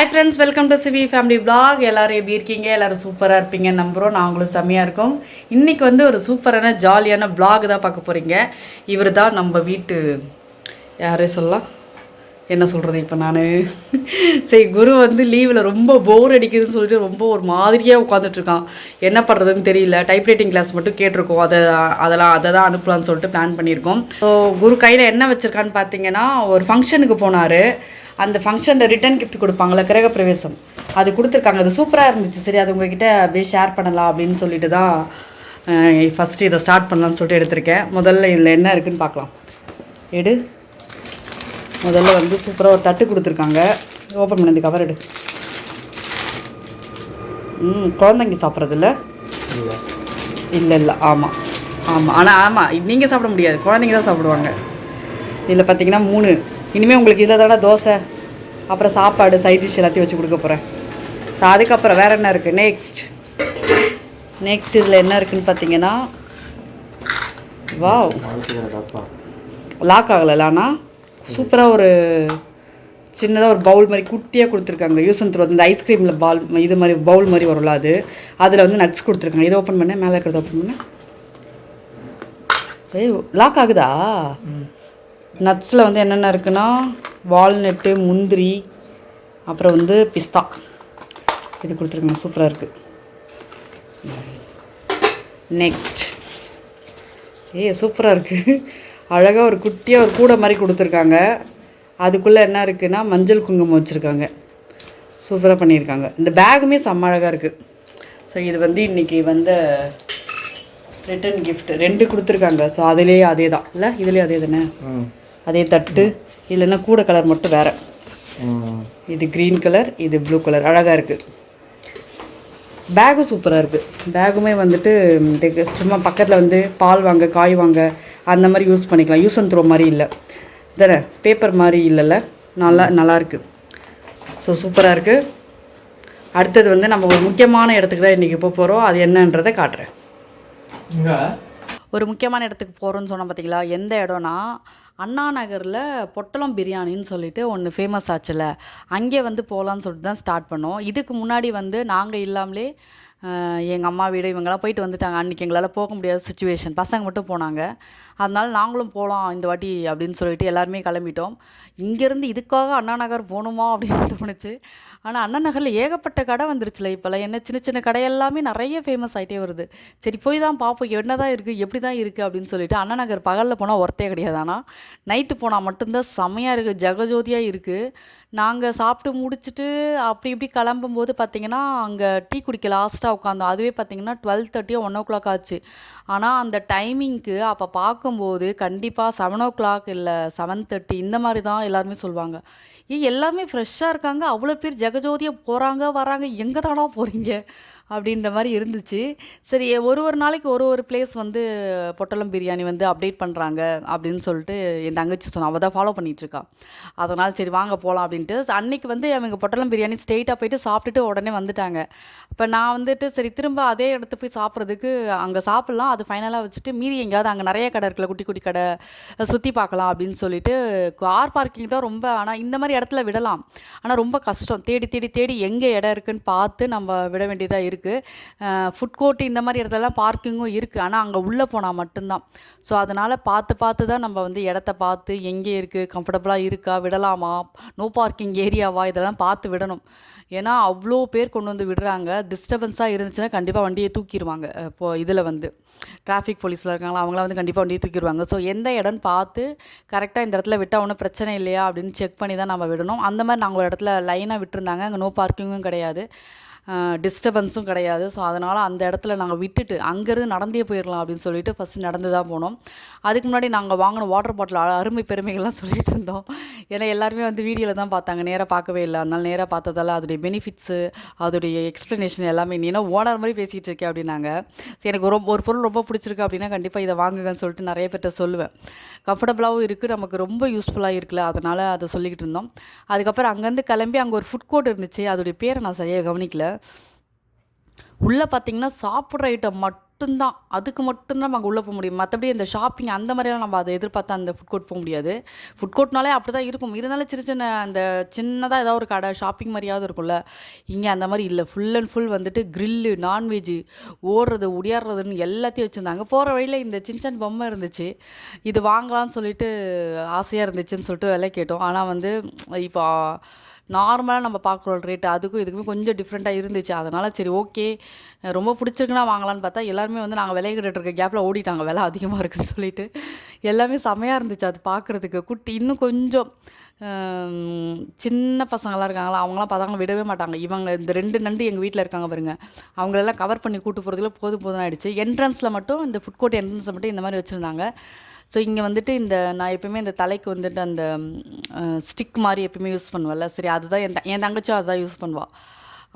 Hi friends, welcome to சிவி family vlog. எல்லோரும் எப்படி இருக்கீங்க? எல்லோரும் சூப்பராக இருப்பீங்கன்னு நம்புகிறோம். நாங்களும் செம்மையாக இருக்கோம். இன்றைக்கி ஒரு சூப்பரான ஜாலியான பிளாக் தான் பார்க்க போகிறீங்க. இவர் தான் நம்ம வீட்டு யாரே சொல்லலாம், என்ன சொல்கிறது இப்போ நான் சரி, குரு லீவில் ரொம்ப போர் அடிக்குதுன்னு சொல்லிட்டு ரொம்ப ஒரு மாதிரியாக உட்காந்துட்ருக்கான். என்ன பண்ணுறதுன்னு தெரியல. டைப்ரைட்டிங் கிளாஸ் மட்டும் கேட்டிருக்கோம். அதை தான் அனுப்பலான்னு சொல்லிட்டு பிளான் பண்ணியிருக்கோம். ஸோ குரு கையில் என்ன வச்சுருக்கான்னு பார்த்தீங்கன்னா, ஒரு ஃபங்க்ஷனுக்கு போனார். அந்த ஃபங்க்ஷனில் ரிட்டன் கிஃப்ட் கொடுப்பாங்களே, கிரகப்பிரவேசம், அது கொடுத்துருக்காங்க. அது சூப்பராக இருந்துச்சு. சரி, அது உங்ககிட்ட அப்படியே ஷேர் பண்ணலாம் அப்படின்னு சொல்லிட்டு தான் ஃபஸ்ட்டு இதை ஸ்டார்ட் பண்ணலான்னு சொல்லிட்டு எடுத்திருக்கேன். முதல்ல இதில் என்ன இருக்குதுன்னு பார்க்கலாம். எடு. முதல்ல சூப்பராக ஒரு தட்டு கொடுத்துருக்காங்க. ஓப்பன் பண்ண இந்த கவர் எடு. குழந்தைங்க சாப்பிட்றது இல்லை. இல்லை ஆமாம் ஆனால் நீங்கள் சாப்பிட முடியாது, குழந்தைங்க தான் சாப்பிடுவாங்க. இதில் பார்த்தீங்கன்னா 3. இனிமேல் உங்களுக்கு இதில் தானே தோசை, அப்புறம் சாப்பாடு, சைட் டிஷ் எல்லாத்தையும் வச்சு கொடுக்க போகிறேன். ஸோ அதுக்கப்புறம் வேறு என்ன இருக்குது? நெக்ஸ்ட் இதில் என்ன இருக்குதுன்னு பார்த்தீங்கன்னா, வாவ், லாக் ஆகலை. ஆனால் சூப்பராக ஒரு சின்னதாக ஒரு பவுல் மாதிரி குட்டியாக கொடுத்துருக்காங்க. யூஸ் அண்ட் த்ரோ, இந்த ஐஸ்கிரீமில் பால் இது மாதிரி பவுல் மாதிரி வரும்ல, அதில் நட்ஸ் கொடுத்துருக்காங்க. இதை ஓப்பன் பண்ணேன், மேலே இருக்கிறத ஓப்பன் பண்ணேன். லாக் ஆகுதா? நட்ஸில் என்னென்ன இருக்குன்னா, வால்நட்டு, முந்திரி, அப்புறம் பிஸ்தா இது கொடுத்துருக்காங்க. சூப்பராக இருக்குது. நெக்ஸ்ட் சூப்பராக இருக்குது. அழகாக ஒரு குட்டியாக ஒரு கூடை மாதிரி கொடுத்துருக்காங்க. அதுக்குள்ளே என்ன இருக்குன்னா, மஞ்சள் குங்குமம் வச்சுருக்காங்க. சூப்பராக பண்ணியிருக்காங்க. இந்த பேகுமே செம்ம அழகாக இருக்குது. ஸோ இது இன்றைக்கி ரிட்டன் கிஃப்ட் 2 கொடுத்துருக்காங்க. ஸோ அதுலேயே அதே தான் இல்லை, இதுலேயே அதே தானே, அதே தட்டு. இல்லைன்னா கூட கலர் மட்டும் வேறு. இது க்ரீன் கலர், இது ப்ளூ கலர். அழகாக இருக்குது. பேகும் சூப்பராக இருக்குது. பேகுமே சும்மா பக்கத்தில் பால் வாங்க, காய் வாங்க, அந்த மாதிரி யூஸ் பண்ணிக்கலாம். யூஸ் அண்ட் த்ரோ மாதிரி இல்லை தானே, பேப்பர் மாதிரி இல்லைல்ல. நல்லாயிருக்கு. ஸோ சூப்பராக இருக்குது. அடுத்தது நம்ம ஒரு முக்கியமான இடத்துக்கு தான் இன்றைக்கி போகிறோம். அது என்னன்றதை காட்டுறேன். ஒரு முக்கியமான இடத்துக்கு போகிறோன்னு சொன்னால் பார்த்தீங்களா, எந்த இடம்னா, அண்ணா நகரில் பொட்டலம் பிரியாணின்னு சொல்லிட்டு ஒன்று ஃபேமஸ் ஆச்சுல, அங்கே போகலான்னு சொல்லிட்டு தான் ஸ்டார்ட் பண்ணோம். இதுக்கு முன்னாடி நாங்கள் இல்லாமலே எங்கள் அம்மா வீடு இவங்கெல்லாம் போயிட்டு வந்துட்டாங்க. அன்றைக்கி எங்களால் போக முடியாத சுச்சுவேஷன், பசங்க மட்டும் போனாங்க. அதனால நாங்களும் போகலாம் இந்த வாட்டி அப்படின்னு சொல்லிட்டு எல்லாருமே கிளம்பிட்டோம். இங்கேருந்து இதுக்காக அண்ணா நகர் போகணுமா அப்படின்னு தோணுச்சு. ஆனால் அண்ணா நகரில் ஏகப்பட்ட கடை வந்துருச்சுல இப்போல்லாம். என்ன சின்ன சின்ன கடையெல்லாமே நிறைய ஃபேமஸ் ஆகிட்டே வருது. சரி, போய் தான் பார்ப்போம் என்ன தான் இருக்குது, எப்படி தான் இருக்குது அப்படின்னு சொல்லிட்டு. அண்ணா நகர் பகலில் போனால் ஒர்த்தே கிடையாது, ஆனால் நைட்டு போனால் மட்டும்தான் செம்மையாக இருக்குது, ஜெகஜோதியாக இருக்குது. நாங்கள் சாப்பிட்டு முடிச்சுட்டு அப்படி இப்படி கிளம்பும்போது பார்த்திங்கன்னா, அங்கே டீ குடிக்க லாஸ்ட்டாக உட்காந்தோம். அதுவே பார்த்திங்கன்னா 12:30 1 ஆச்சு. ஆனால் அந்த டைமிங்க்கு அப்போ பார்க்கும்போது கண்டிப்பாக 7 இல்லை 7:30 இந்த மாதிரி தான் எல்லாருமே சொல்லுவாங்க. எல்லாமே ஃப்ரெஷ்ஷாக இருக்காங்க, அவ்வளோ பேர் ஜெகஜோதியாக போகிறாங்க வராங்க, எங்கே தானா போகிறீங்க அப்படின்ற மாதிரி இருந்துச்சு. சரி, ஒரு நாளைக்கு ஒரு பிளேஸ் பொட்டலம் பிரியாணி அப்டேட் பண்ணுறாங்க அப்படின்னு சொல்லிட்டு என் தங்கச்சி சொன்னால், அவள் தான் ஃபாலோ பண்ணிகிட்ருக்கா. அதனால் சரி வாங்க போகலாம் அப்படின்ட்டு அன்றைக்கி அவங்க பொட்டலம் பிரியாணி ஸ்ட்ரெயிட்டாக போயிட்டு சாப்பிட்டுட்டு உடனே வந்துட்டாங்க. இப்போ நான் சரி திரும்ப அதே இடத்துக்கு போய் சாப்பிட்றதுக்கு அங்கே சாப்பிட்லாம், அது ஃபைனலாக வச்சுட்டு மீதி எங்கேயாவது அங்கே நிறைய கடை இருக்குல்ல, குட்டி குட்டி கடை, சுற்றி பார்க்கலாம் அப்படின்னு சொல்லிட்டு. கார் பார்க்கிங் தான் ரொம்ப, ஆனால் இந்த மாதிரி இடத்துல விடலாம், ஆனால் ரொம்ப கஷ்டம். தேடி தேடி தேடி எங்கே இடம் இருக்குதுன்னு பார்த்து நம்ம விட வேண்டியதாக இருக்குது. ஃபுட் கோர்ட் இந்த மாதிரி இடத்துலலாம் பார்க்கிங்கும் இருக்குது, ஆனால் அங்கே உள்ளே போனால் மட்டும்தான். ஸோ அதனால் பார்த்து தான் நம்ம இடத்த பார்த்து எங்கே இருக்குது, கம்ஃபர்டபுளாக இருக்கா, விடலாமா, நோ பார்க்கிங் ஏரியாவா, இதெல்லாம் பார்த்து விடணும். ஏன்னா அவ்வளோ பேர் கொண்டு விடுறாங்க. டிஸ்டர்பன்ஸாக இருந்துச்சுன்னா கண்டிப்பாக வண்டியை தூக்கிடுவாங்க. இப்போது இதில் டிராஃபிக் போலீஸில் இருக்காங்களா, அவங்களாம் கண்டிப்பாக வண்டியை தூக்கிடுவாங்க. ஸோ எந்த இடம்னு பார்த்து கரெக்டாக இந்த இடத்துல விட்டால் ஒன்றும் பிரச்சனை இல்லையா அப்படின்னு செக் பண்ணி தான் நம்ம விடணும். அந்த மாதிரி நாங்கள் ஒரு இடத்துல லைனாக விட்டுருந்தாங்க. அங்கே நோ பார்க்கிங்கும் கிடையாது, டிஸ்டர்பன்ஸும் கிடையாது. ஸோ அதனால் அந்த இடத்துல நாங்கள் விட்டுட்டு அங்கேருந்து நடந்தே போயிடலாம் அப்படின்னு சொல்லிட்டு ஃபஸ்ட்டு நடந்து தான் போனோம். அதுக்கு முன்னாடி நாங்கள் வாங்கின வாட்டர் பாட்டில் அருமை பெருமைகள்லாம் சொல்லிட்டு இருந்தோம். ஏன்னா எல்லாருமே வீடியோவில் தான் பார்த்தாங்க, நேராக பார்க்கவே இல்லை. அதனால் நேராக பார்த்ததால் அதோடைய பெனிஃபிட்ஸு, அதோடைய எக்ஸ்ப்ளனேஷன் எல்லாமே, நீ என்ன ஓனர் மாதிரி பேசிகிட்டு இருக்கேன் அப்படின்னாங்க. சரி, எனக்கு ஒரு பொருள் ரொம்ப பிடிச்சிருக்கு அப்படின்னா கண்டிப்பாக இதை வாங்குங்கன்னு சொல்லிட்டு நிறைய பேர்ட்ட சொல்லுவேன். கம்ஃபர்டபுளாகவும் இருக்குது, நமக்கு ரொம்ப யூஸ்ஃபுல்லாக இருக்குல்ல, அதனால் அதை சொல்லிக்கிட்டு இருந்தோம். அதுக்கப்புறம் அங்கேருந்து கிளம்பி அங்கே ஒரு ஃபுட் கோர்ட் இருந்துச்சு, அதோடைய பேரை நான் சரியாக கவனிக்கல. உள்ளே பார்த்திங்கன்னா சாப்பிட்ற ஐட்டம் மட்டும்தான் நம்ம உள்ளே போக முடியும். மற்றபடி இந்த ஷாப்பிங் அந்த மாதிரியெல்லாம் நம்ம அதை எதிர்பார்த்தா அந்த ஃபுட் கோர்ட் போக முடியாது. ஃபுட் கோர்ட்னாலே அப்படி தான் இருக்கும். இருந்தாலும் சின்ன சின்ன அந்த சின்னதாக ஏதாவது ஒரு கடை ஷாப்பிங் மாதிரியாவது இருக்கும்ல. இங்கே அந்த மாதிரி இல்லை. ஃபுல் அண்ட் ஃபுல் வந்துட்டு கிரில்லு, நான்வெஜ்ஜு, ஓடுறது ஒடியாடுறதுன்னு எல்லாத்தையும் வச்சுருந்தாங்க. போகிற வழியில் இந்த சின்ன பொம்மை இருந்துச்சு. இது வாங்கலாம்னு சொல்லிட்டு ஆசையாக இருந்துச்சுன்னு சொல்லிட்டு விலை கேட்டோம். ஆனால் வந்து இப்போ நார்மலாக நம்ம பார்க்குற ரேட்டு அதுக்கும் இதுக்குமே கொஞ்சம் டிஃப்ரெண்ட்டாக இருந்துச்சு. அதனால் சரி ஓகே, ரொம்ப பிடிச்சிருக்குன்னா வாங்கலான்னு பார்த்தா எல்லாருமே வந்து நாங்கள் விலை கேட்டுட்டு இருக்க கேப்பில் ஓடிட்டாங்க, விலை அதிகமாக இருக்குதுன்னு சொல்லிட்டு. எல்லாமே செமையாக இருந்துச்சு அது பார்க்குறதுக்கு. குட்டி இன்னும் கொஞ்சம் சின்ன பசங்களாம் இருக்காங்களா, அவங்களாம் பார்த்தாங்க விடவே மாட்டாங்க. இவங்க இந்த 2 நண்டு எங்கள் வீட்டில் இருக்காங்க பாருங்க, அவங்களெல்லாம் கவர் பண்ணி கூட்டு போகிறதுக்குள்ள போதும் ஆகிடுச்சு. என்ட்ரன்ஸில் மட்டும் இந்த ஃபுட் கோர்ட் என்ட்ரன்ஸில் மட்டும் இந்த மாதிரி வச்சுருந்தாங்க. ஸோ இங்கே வந்துட்டு நான் எப்போயுமே இந்த தலைக்கு வந்துட்டு அந்த ஸ்டிக் மாதிரி எப்போயுமே யூஸ் பண்ணுவேன்ல, சரி அதுதான் என் தங்கச்சியும் அதுதான் யூஸ் பண்ணுவாள்.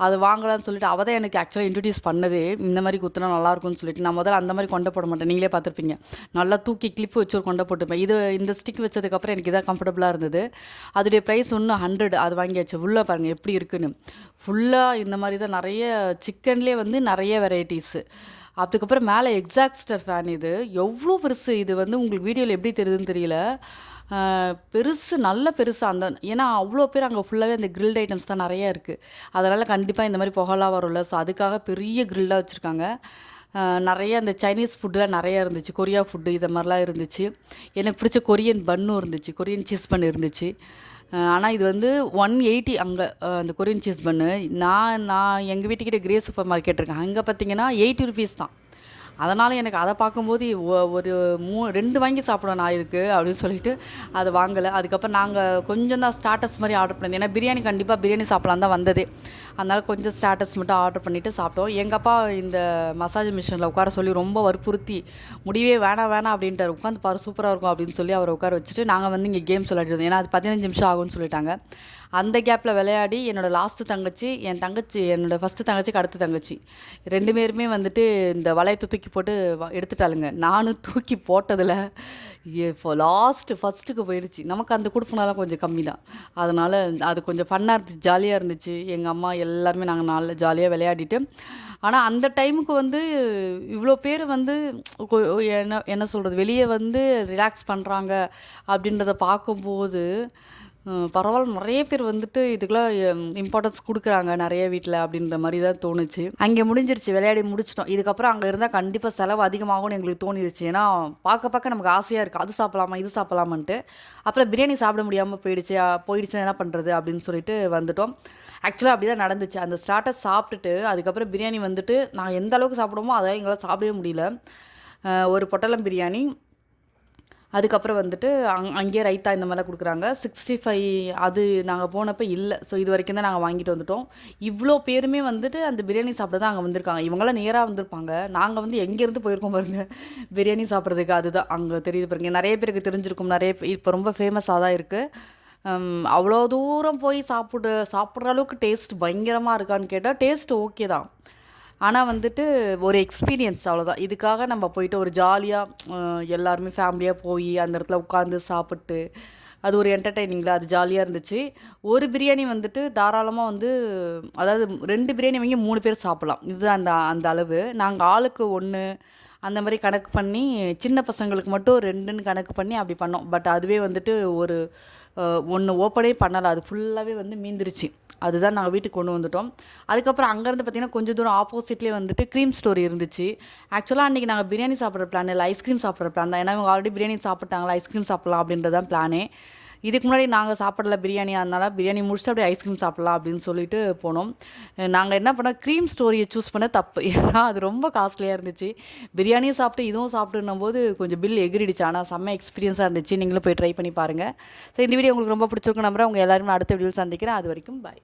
அது வாங்கலாம்னு சொல்லிட்டு அவள் தான் எனக்கு ஆக்சுவலாக இன்ட்ரடியூஸ் பண்ணது. இந்த மாதிரி குத்துனா நல்லாயிருக்கும்னு சொல்லிட்டு. நான் முதல்ல அந்த மாதிரி கொண்டை போட மாட்டேன், நீங்களே பார்த்துருப்பீங்க. நல்லா தூக்கி கிளிப்பு வச்சு ஒரு கொண்டை போட்டுப்பேன். இந்த ஸ்டிக் வச்சதுக்கப்புறம் எனக்கு இதாக கம்ஃபர்டபுளாக இருந்தது. அதோடைய ப்ரைஸ் இன்னும் 100. அது வாங்கியாச்சு. உள்ளே பாருங்கள் எப்படி இருக்குன்னு. ஃபுல்லாக இந்த மாதிரி தான் நிறைய சிக்கன்லேயே வந்து நிறைய வெரைட்டிஸு. அதுக்கப்புறம் மேலே எக்ஸாக்ஸ்டர் ஃபேன். இது எவ்வளோ பெருசு! இது வந்து உங்களுக்கு வீடியோவில் எப்படி தெரியுதுன்னு தெரியல. பெருசு, நல்ல பெருசு. ஏன்னா அவ்வளோ பேர் அங்கே ஃபுல்லாகவே அந்த கிரில்ட் ஐட்டம்ஸ் தான் நிறையா இருக்குது. அதனால் கண்டிப்பாக இந்த மாதிரி புகழாக வரும்ல. ஸோ அதுக்காக பெரிய கிரில்லாக வச்சுருக்காங்க. நிறைய அந்த சைனீஸ் ஃபுட்டுலாம் நிறையா இருந்துச்சு. கொரியா ஃபுட்டு இது மாதிரிலாம் இருந்துச்சு. எனக்கு பிடிச்ச கொரியன் பன்னும் இருந்துச்சு, கொரியன் சீஸ் பன் இருந்துச்சு. ஆனால் இது வந்து 180 அங்கே அந்த கொரியன் சீஸ் பன்னு. நான் எங்கள் வீட்டுக்கிட்ட கிரே சூப்பர் மார்க்கெட் இருக்கேன், அங்கே பார்த்தீங்கன்னா 80 ருபீஸ் தான். அதனால் எனக்கு அதை பார்க்கும்போது ஒரு 2 வாங்கி சாப்பிடுவேன் நான் இதுக்கு அப்படின்னு சொல்லிட்டு அதை வாங்கலை. அதுக்கப்புறம் நாங்கள் கொஞ்சம் தான் ஸ்டார்டர்ஸ் மாதிரி ஆர்டர் பண்ணி, ஏன்னா பிரியாணி சாப்பிட்லாம் தான் வந்ததே. அதனால் கொஞ்சம் ஸ்டார்டர்ஸ் மட்டும் ஆர்டர் பண்ணிவிட்டு சாப்பிட்டோம். எங்கள் அப்பா இந்த மசாஜ் மிஷினில் உட்கார சொல்லி ரொம்ப வற்புறுத்தி முடிவே வேணாம் அப்படின்ட்டு, உட்காந்து பாரு சூப்பராக இருக்கும் அப்படின்னு சொல்லி அவரை உட்கார வச்சுட்டு நாங்கள் வந்து இங்கே கேம்ஸ் விளையாடிட்டு இருந்தோம். ஏன்னா அது 15 நிமிஷம் ஆகும்னு சொல்லிட்டாங்க. அந்த கேப்பில் விளையாடி என்னோடய லாஸ்ட்டு தங்கச்சி, என்னோடய ஃபஸ்ட்டு தங்கச்சிக்கு அடுத்த தங்கச்சி 2 பேருமே வந்துட்டு இந்த வளையத்தை தூக்கி போட்டு எடுத்துட்டாளுங்க. நானும் தூக்கி போட்டதில் ஃபஸ்ட்டுக்கு போயிடுச்சு. நமக்கு அந்த கொடுப்பனாலாம் கொஞ்சம் கம்மி தான். அதனால் அது கொஞ்சம் ஃபன்னாக இருந்துச்சு, ஜாலியாக இருந்துச்சு. எங்கள் அம்மா எல்லாருமே நாங்கள் நல்லா ஜாலியாக விளையாடிட்டு. ஆனால் அந்த டைமுக்கு வந்து இவ்வளோ பேர் வந்து என்ன சொல்கிறது, வெளியே வந்து ரிலாக்ஸ் பண்ணுறாங்க அப்படின்றத பார்க்கும்போது பரவாயில்ல, நிறைய பேர் வந்துட்டு இதுக்கெல்லாம் இம்பார்ட்டன்ஸ் கொடுக்குறாங்க நிறைய வீட்டில் அப்படின்ற மாதிரி தான் தோணுச்சு. அங்கே முடிஞ்சிருச்சு, விளையாடி முடிச்சிட்டோம். இதுக்கப்புறம் அங்கே இருந்தால் கண்டிப்பாக செலவு அதிகமாகும்னு எங்களுக்கு தோணிருச்சு. ஏன்னா பார்க்க நமக்கு ஆசையாக இருக்குது, அது சாப்பிடலாமா இது சாப்பிடலாமான்ட்டு. அப்புறம் பிரியாணி சாப்பிட முடியாமல் போயிடுச்சுன்னா என்ன பண்ணுறது அப்படின்னு சொல்லிட்டு வந்துட்டோம். ஆக்சுவலாக அப்படி தான் நடந்துச்சு. அந்த ஸ்டார்டர் சாப்பிட்டுட்டு அதுக்கப்புறம் பிரியாணி வந்துட்டு நாங்கள் எந்த அளவுக்கு சாப்பிடுவோமோ அதை எங்களால் சாப்பிடவே முடியல. ஒரு பொட்டலம் பிரியாணி, அதுக்கப்புறம் வந்துட்டு அங்கேயே ரைத்தா இந்த மாதிரிலாம் கொடுக்குறாங்க. 65 அது நாங்கள் போனப்போ இல்லை. ஸோ இது வரைக்கும் தான் நாங்கள் வாங்கிட்டு வந்துட்டோம். இவ்வளோ பேருமே வந்துட்டு அந்த பிரியாணி சாப்பிட தான் அங்கே வந்திருக்காங்க. இவங்களாம் நேராக வந்திருப்பாங்க, நாங்கள் வந்து எங்கேருந்து போயிருக்கோம் பாருங்க பிரியாணி சாப்பிட்றதுக்கு. அதுதான் அங்கே தெரியுது பாருங்க. நிறைய பேருக்கு தெரிஞ்சிருக்கும், இப்போ ரொம்ப ஃபேமஸாக தான் இருக்குது. அவ்வளோ தூரம் போய் சாப்பிட்ற அளவுக்கு டேஸ்ட் பயங்கரமாக இருக்கான்னு கேட்டால் டேஸ்ட் ஓகே தான். ஆனால் வந்துட்டு ஒரு எக்ஸ்பீரியன்ஸ் அவ்வளோதான். இதுக்காக நம்ம போயிட்டு ஒரு ஜாலியாக எல்லாருமே ஃபேமிலியாக போய் அந்த இடத்துல உட்காந்து சாப்பிட்டு அது ஒரு என்டர்டெய்னிங்கில் அது ஜாலியாக இருந்துச்சு. ஒரு பிரியாணி வந்துட்டு தாராளமாக வந்து, அதாவது 2 பிரியாணி வாங்கி 3 பேர் சாப்பிட்லாம். இது அந்த அளவு. நாங்கள் ஆளுக்கு 1 அந்த மாதிரி கணக்கு பண்ணி, சின்ன பசங்களுக்கு மட்டும் 2ன்னு கணக்கு பண்ணி அப்படி பண்ணோம். பட் அதுவே வந்துட்டு ஒரு 1 ஓப்பனே பண்ணலை, அது ஃபுல்லாகவே வந்து மீந்துருச்சு. அதுதான் நாங்கள் வீட்டுக்கு கொண்டு வந்துட்டோம். அதுக்கப்புறம் அங்கேருந்து பார்த்திங்கன்னா கொஞ்சம் தூரம் ஆப்போசிட்லேயே வந்துட்டு க்ரீம் ஸ்டோர் இருந்துச்சு. ஆக்சுவலாக அன்றைக்கி நாங்கள் பிரியாணி சாப்பிட்ற பிளான் இல்லை, ஐஸ்கிரீம் சாப்பிட்ற பிளான் தான். ஏன்னா இவங்க ஆல்ரெடி பிரியாணி சாப்பிட்டாங்களா, ஐஸ்கிரீம் சாப்பிட்லாம் அப்படின்றது தான் பிளானே. இதுக்கு முன்னாடி நாங்கள் சாப்பிடல பிரியாணி, அதனால் பிரியாணி முடிச்சுட்டு அப்படியே ஐஸ்கிரீம் சாப்பிட்லாம் அப்படின்னு சொல்லிட்டு போனோம். நாங்கள் என்ன பண்ணோம், க்ரீம் ஸ்டோரியை சூஸ் பண்ண தப்பு. ஏன்னா அது ரொம்ப காஸ்ட்லியாக இருந்துச்சு. பிரியாணியும் சாப்பிட்டு இதுவும் சாப்பிட்டுன்னும் போது கொஞ்சம் பில் எகிரிடுச்சு. ஆனால் செம்ம எக்ஸ்பீரியன்ஸாக இருந்துச்சு. நீங்களும் போய் ட்ரை பண்ணி பாருங்கள். ஸோ இந்த வீடியோ உங்களுக்கு ரொம்ப பிடிச்சிருக்கும் நம்புறேன். உங்கள் எல்லாருமே அடுத்த வீடியோவில் சந்திக்கிறேன். அது வரைக்கும் பாய்.